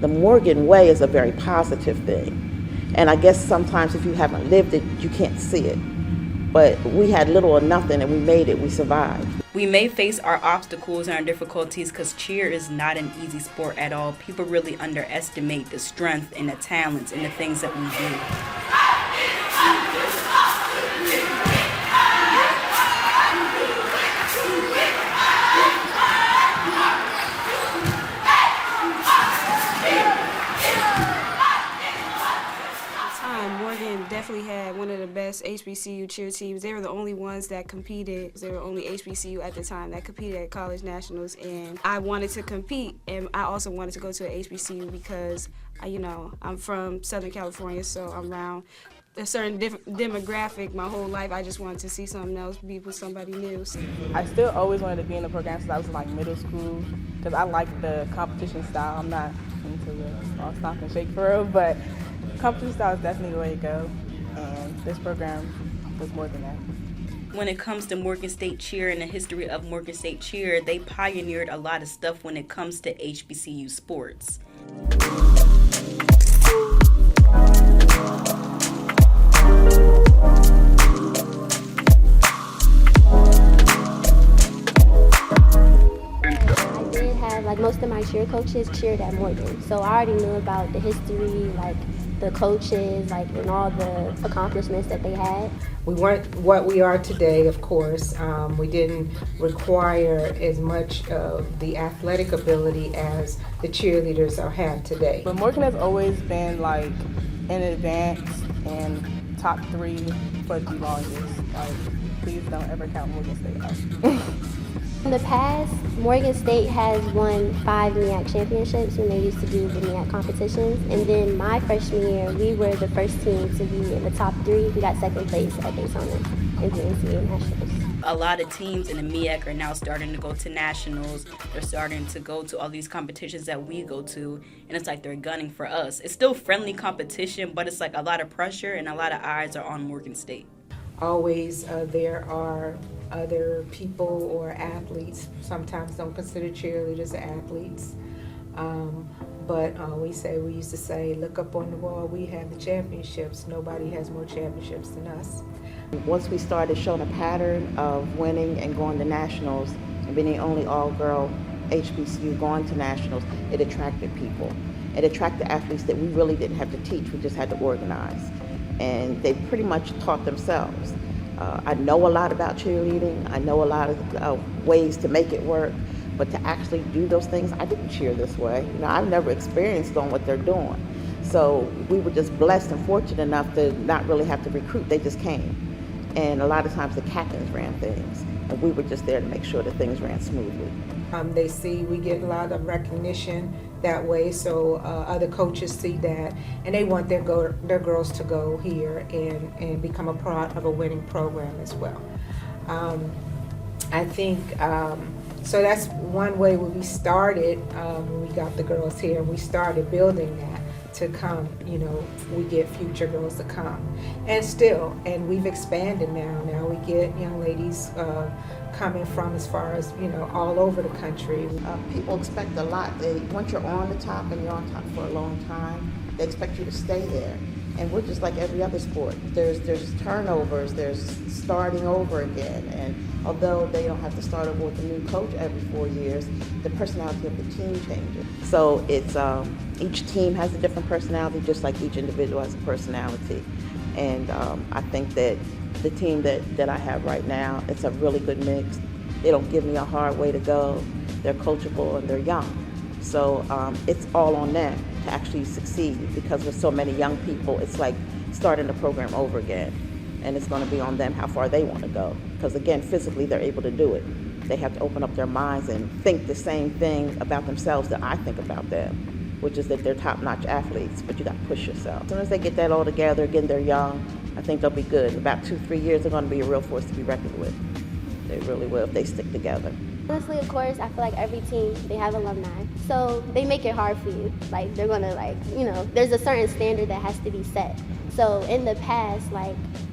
the Morgan way is a very positive thing. And I guess sometimes if you haven't lived it, you can't see it. But we had little or nothing and we made it, we survived. We may face our obstacles and our difficulties because cheer is not an easy sport at all. People really underestimate the strength and the talents and the things that we do. Definitely had one of the best HBCU cheer teams. They were the only ones that competed. They were only HBCU at the time that competed at college nationals, and I wanted to compete, and I also wanted to go to a HBCU because, I'm from Southern California, so I'm around a certain demographic my whole life. I just wanted to see something else, be with somebody new. I still always wanted to be in the program since I was in like middle school because I like the competition style. I'm not into the all stop and shake for real, but competition style is definitely the way to go. And this program was more than that. When it comes to Morgan State cheer and the history of Morgan State cheer, they pioneered a lot of stuff when it comes to HBCU sports. Like most of my cheer coaches cheered at Morgan, so I already knew about the history, like the coaches, like and all the accomplishments that they had. We weren't what we are today, of course. We didn't require as much of the athletic ability as the cheerleaders have today. But Morgan has always been like in advance and top 3 for the longest. Like, please don't ever count Morgan State out. In the past, Morgan State has won 5 MEAC championships when they used to do the MEAC competitions. And then my freshman year, we were the first team to be in the top 3. We got second place at Daytona in the NCAA Nationals. A lot of teams in the MEAC are now starting to go to nationals. They're starting to go to all these competitions that we go to, and it's like they're gunning for us. It's still friendly competition, but it's like a lot of pressure and a lot of eyes are on Morgan State. Always there are other people or athletes, sometimes don't consider cheerleaders athletes, but we used to say, look up on the wall, we have the championships. Nobody has more championships than us. Once we started showing a pattern of winning and going to nationals and being the only all-girl HBCU going to nationals, it attracted people. It attracted athletes that we really didn't have to teach, we just had to organize. And they pretty much taught themselves. I know a lot about cheerleading. I know a lot of ways to make it work, but to actually do those things, I didn't cheer this way. I've never experienced doing what they're doing. So we were just blessed and fortunate enough to not really have to recruit. They just came. And a lot of times the captains ran things, and we were just there to make sure that things ran smoothly. They see we get a lot of recognition that way, so other coaches see that, and they want their girls to go here and become a part of a winning program as well. I think, so that's one way when we started, when we got the girls here, we started building that to come, we get future girls to come. And we've expanded now. Now we get young ladies coming from as far as, all over the country. People expect a lot. Once you're on the top and you're on top for a long time, they expect you to stay there. And we're just like every other sport. There's turnovers, there's starting over again. And although they don't have to start over with a new coach every 4 years, the personality of the team changes. So it's each team has a different personality, just like each individual has a personality. And I think that the team that I have right now, it's a really good mix. They don't give me a hard way to go. They're coachable and they're young. So it's all on them to actually succeed, because with so many young people, it's like starting the program over again. And it's going to be on them how far they want to go. Because again, physically, they're able to do it. They have to open up their minds and think the same thing about themselves that I think about them, which is that they're top-notch athletes, but you got to push yourself. As soon as they get that all together, again, they're young, I think they'll be good. In about 2-3 years, they're going to be a real force to be reckoned with. They really will if they stick together. Honestly, of course, I feel like every team, they have alumni. So they make it hard for you. Like, they're going to, there's a certain standard that has to be set. So in the past,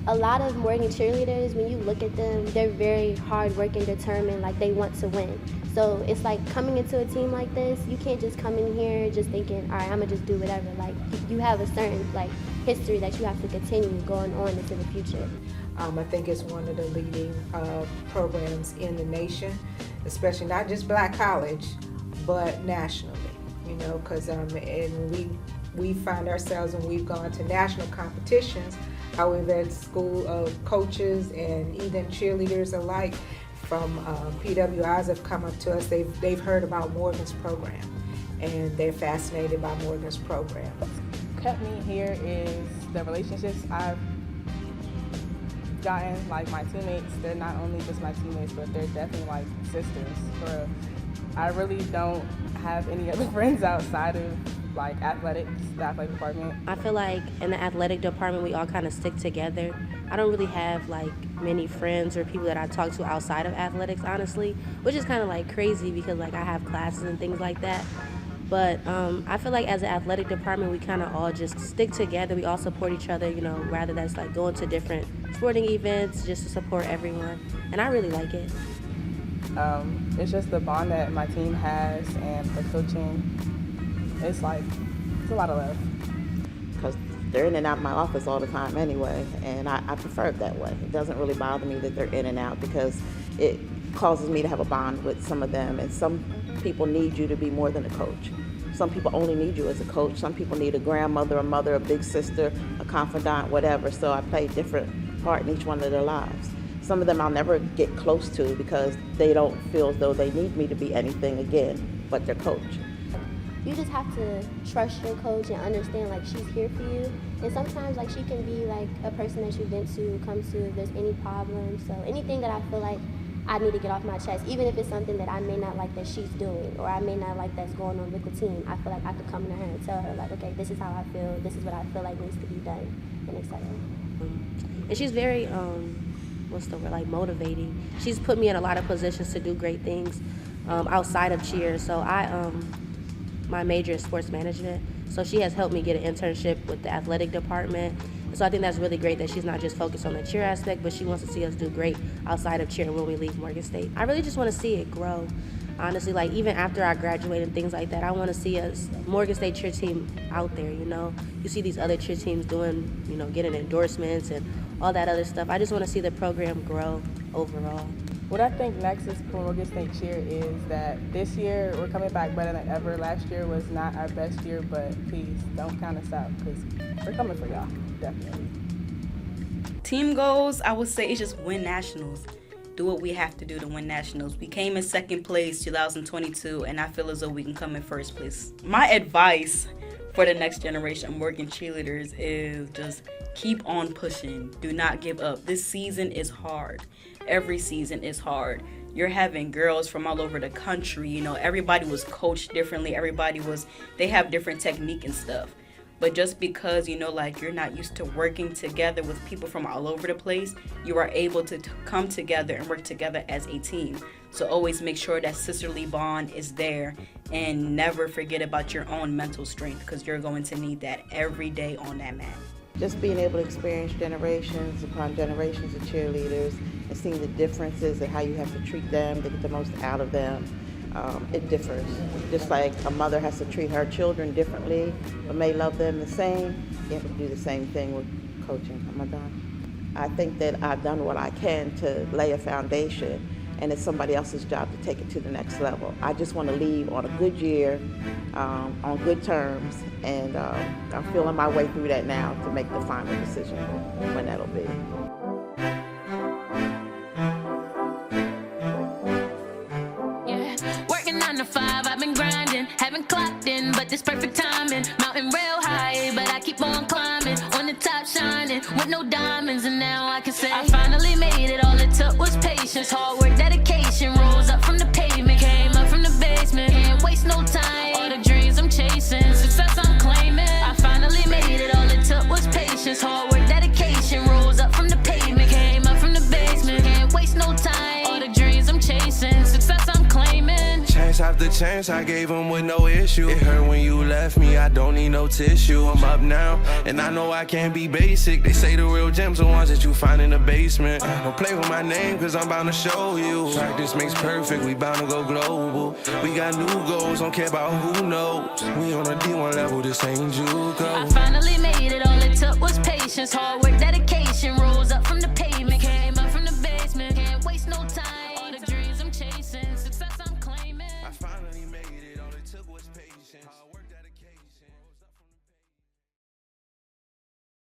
a lot of Morgan cheerleaders, when you look at them, they're very hard working, determined, they want to win. So it's like coming into a team like this, you can't just come in here just thinking, all right, I'm gonna just do whatever. Like, you have a certain like history that you have to continue going on into the future. I think it's one of the leading programs in the nation, especially not just Black college, but nationally. You know, because and we find ourselves when we've gone to national competitions, how we've had school coaches and even cheerleaders alike from PWIs have come up to us. They've heard about Morgan's program, and they're fascinated by Morgan's program. What kept me here is the relationships I've gotten. Like my teammates, they're not only just my teammates, but they're definitely like sisters. For I really don't have any other friends outside of like athletics, the athletic department. I feel like in the athletic department we all kind of stick together. I don't really have like many friends or people that I talk to outside of athletics, honestly, which is kind of like crazy because like I have classes and things like that. But I feel like as an athletic department we kind of all just stick together. We all support each other, you know, rather that's like going to different sporting events just to support everyone. And I really like it. It's just the bond that my team has and the coaching. It's like, it's a lot of love. Because they're in and out of my office all the time anyway, and I prefer it that way. It doesn't really bother me that they're in and out because it causes me to have a bond with some of them, and some people need you to be more than a coach. Some people only need you as a coach. Some people need a grandmother, a mother, a big sister, a confidant, whatever. So I play a different part in each one of their lives. Some of them I'll never get close to because they don't feel as though they need me to be anything again but their coach. You just have to trust your coach and understand like she's here for you. And sometimes like she can be like a person that you vent to, come to if there's any problems. So anything that I feel like I need to get off my chest, even if it's something that I may not like that she's doing or I may not like that's going on with the team, I feel like I could come to her and tell her like, okay, this is how I feel, this is what I feel like needs to be done, and etc. And she's very, like motivating. She's put me in a lot of positions to do great things outside of cheer. So my major is sports management. So she has helped me get an internship with the athletic department. So I think that's really great that she's not just focused on the cheer aspect, but she wants to see us do great outside of cheer when we leave Morgan State. I really just want to see it grow. Honestly, like even after I graduate and things like that, I want to see us, Morgan State cheer team out there, you know. You see these other cheer teams doing, you know, getting endorsements and all that other stuff. I just want to see the program grow overall. What I think next is for Morgan State cheer is that this year we're coming back better than ever. Last year was not our best year, but please don't count us out because we're coming for y'all, definitely. Team goals, I would say it's just win nationals. Do what we have to do to win nationals. We came in second place 2022, and I feel as though we can come in first place. My advice for the next generation of Morgan cheerleaders is just keep on pushing. Do not give up. This season is hard. Every season is hard. You're having girls from all over the country. You know, everybody was coached differently. They have different technique and stuff. But just because, you know, like you're not used to working together with people from all over the place, you are able to come together and work together as a team. So always make sure that sisterly bond is there and never forget about your own mental strength because you're going to need that every day on that mat. Just being able to experience generations upon generations of cheerleaders and seeing the differences and how you have to treat them to get the most out of them. It differs. Just like a mother has to treat her children differently, but may love them the same, you have to do the same thing with coaching. Am I done? I think that I've done what I can to lay a foundation, and it's somebody else's job to take it to the next level. I just want to leave on a good year, on good terms, and I'm feeling my way through that now to make the final decision when that'll be. This perfect timing, mountain real high, but I keep on climbing, on the top shining, with no diamonds, and now I can say I finally made it. All it took was patience, hard work, dedication, rose up from the pavement, came up from the basement, can't waste no time, all the dreams I'm chasing, success I'm claiming, I finally made it. All it took was patience, hard work, dedication, rose up from the pavement, came up from the basement, can't waste no time, all the dreams I'm chasing, success I'm claiming. Chase after chance, I gave him with no issue. It hurt when you left me, I don't need no tissue. I'm up now, and I know I can't be basic. They say the real gems are ones that you find in the basement. Don't play with my name, cause I'm bound to show you. Practice makes perfect, we bound to go global. We got new goals, don't care about who knows. We on a D1 level, this ain't JUCO. I finally made it, all it took was patience, hard work, dedication.